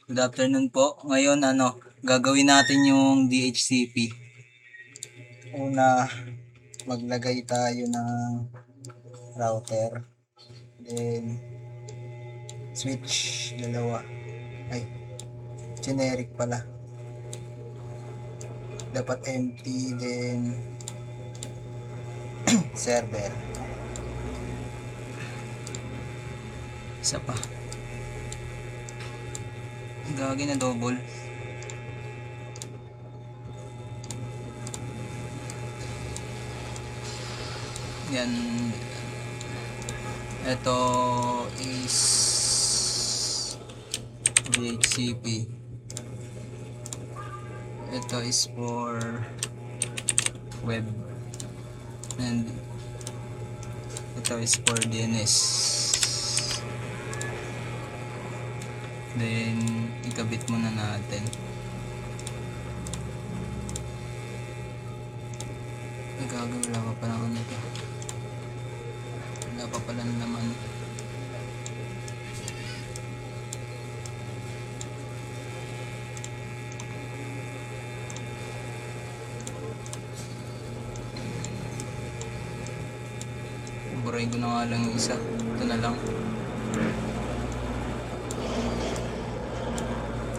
Good afternoon po. Ngayon gagawin natin yung DHCP. Una, maglagay tayo ng router. Then switch dalawa. Ay, generic pala. Dapat empty, then server. Isa pa. Gagawin na double. Yan. Ito is DHCP. Ito is for web. And ito is for DNS. Then ikabit muna natin. Wala pa pala ano ito. Wala pa pala naman. Burahin ko na nga lang yung isa. Ito na lang.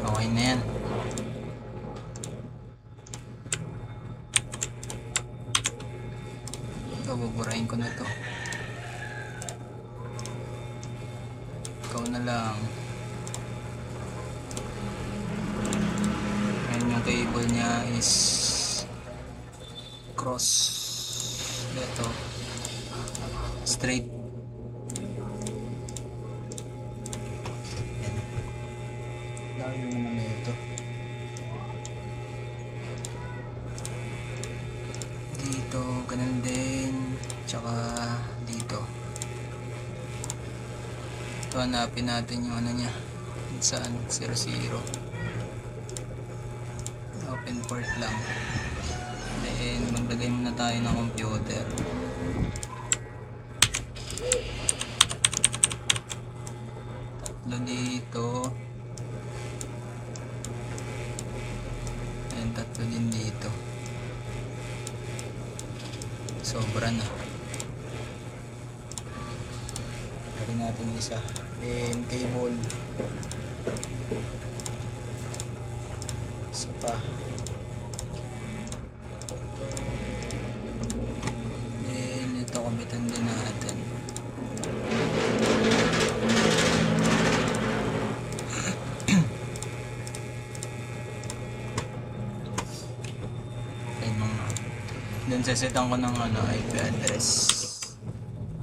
Okay na yan. Ito, buburahin ko na ito. Ikaw na lang. Ayan yung cable niya is cross. Ito. Straight. Dami naman ito. Dito, ganun din. Tsaka dito. Ito, hanapin natin yung ano niya. Saan? 00. Open port lang. Then, maglagay muna tayo ng computer. Tatlo dito. And tatlo din dito. Sobra na. Lagyan natin isa. Then cable. Isa pa. Then ito kabitan din natin. Then sasetan ko ng IP address.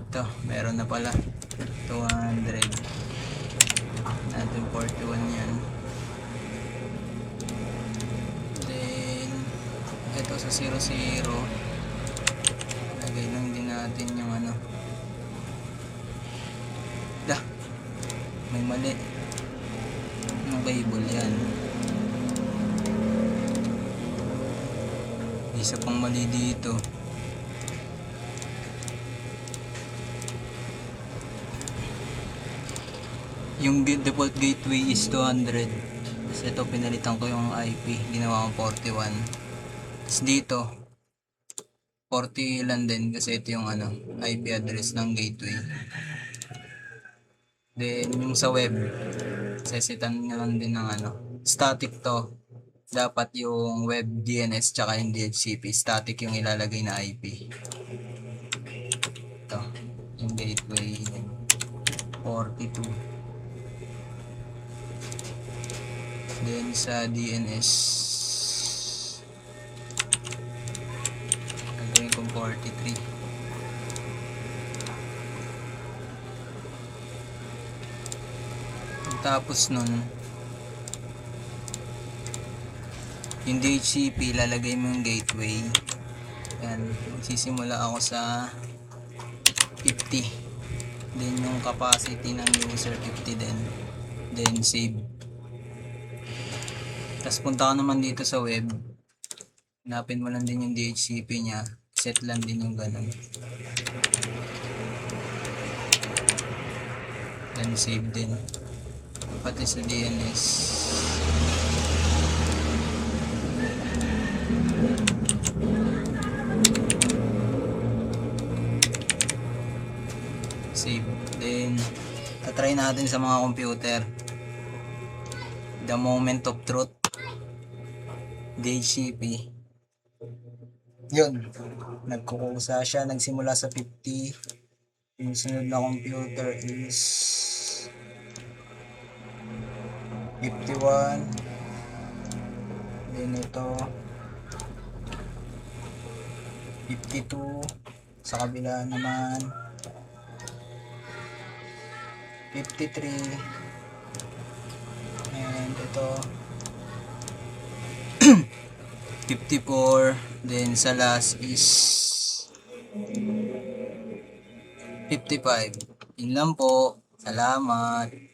Ito, meron na pala 200 natin 41 yan. Then ito sa 00 lagay lang din natin yung may mali yung cable yan. Isa pang mali dito. Yung default gateway is 200. Tapos ito pinalitan ko yung IP. Ginawa ko 41. Tapos dito 40 lang din kasi ito yung IP address ng gateway. Then yung sa web sesitan nga lang din ng static to. Dapat yung web DNS tsaka yung DHCP static yung ilalagay na IP. Ito yung gateway 42. Then sa DNS gagawin kong 43. Tapos nun yung DHCP lalagay mo yung gateway. Yan, magsisimula ako sa 50. Then yung capacity ng user 50 din. Then save. Tapos punta ka naman dito sa web. Hanapin mo lang din yung DHCP nya. Set lang din yung ganun. Then save din. Pati natin sa DNS. Save. Then, tatry natin sa mga computer. The moment of truth. DHCP. Yun. Nagkukusa siya. Nagsimula sa 50. Yung sunod na computer is 51. Then ito 52. Sa kabila naman 53. And ito 54. Then sa last is 55. Yun lang po. Salamat.